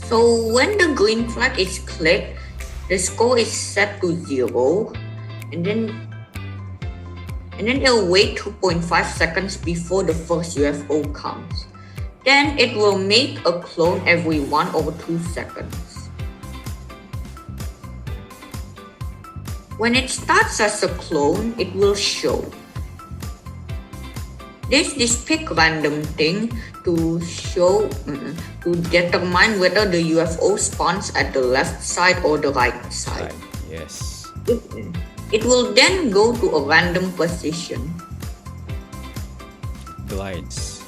So when the green flag is clicked, the score is set to 0, and then it'll wait 2.5 seconds before the first UFO comes. Then it will make a clone every 1 or 2 seconds. When it starts as a clone, it will show this pick random thing to determine whether the UFO spawns at the left side or the right side. Yes. It will then go to a random position. Glides.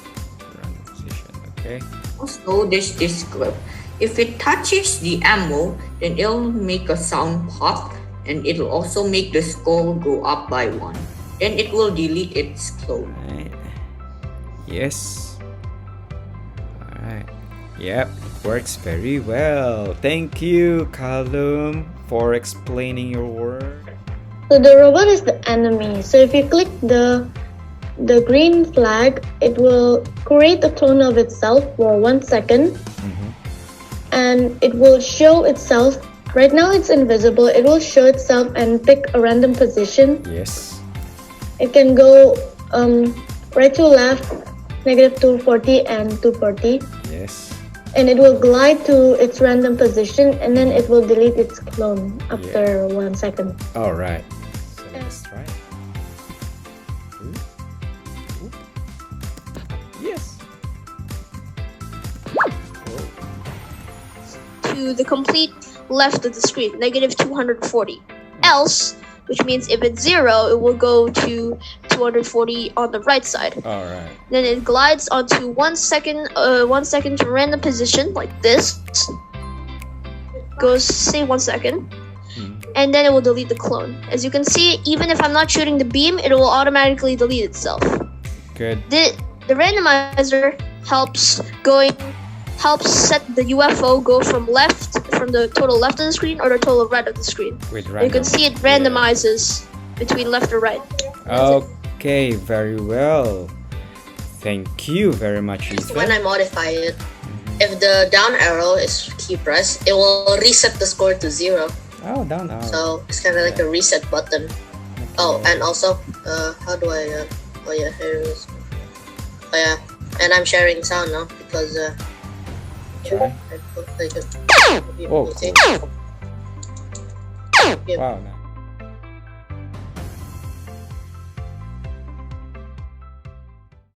Random position. Okay. Also, there's this script. If it touches the ammo, then it'll make a sound pop, and it'll also make the score go up by 1. Then it will delete its clone. Right. Yes. Alright. Yep, it works very well. Thank you, Callum, for explaining your work. So the robot is the enemy. So if you click the green flag, it will create a clone of itself for 1 second. And it will show itself. Right now it's invisible. It will show itself and pick a random position. Yes. It can go right to left, negative 240 and 240. Yes. And it will glide to its random position, and then it will delete its clone after 1 second. All right. So let's try. Yes. To the complete left of the screen, negative 240. Else, which means if it's 0, it will go to 240 on the right side. All right. Then it glides onto 1 second to random position like this. Goes say 1 second. And then it will delete the clone. As you can see, even if I'm not shooting the beam, it will automatically delete itself. Good. The randomizer helps set the UFO go from the total left of the screen or the total right of the screen. With You can see it randomizes between left or right. Okay, very well. Thank you very much, Ethan. When I modify it, if the down arrow is key pressed, it will reset the score to 0. Oh, down arrow. So it's kind of like a reset button. Oh, and also, how do I? Oh yeah, here it is. Oh yeah, and I'm sharing sound now because Okay. I put like a. Oh, Okay. wow. Nice.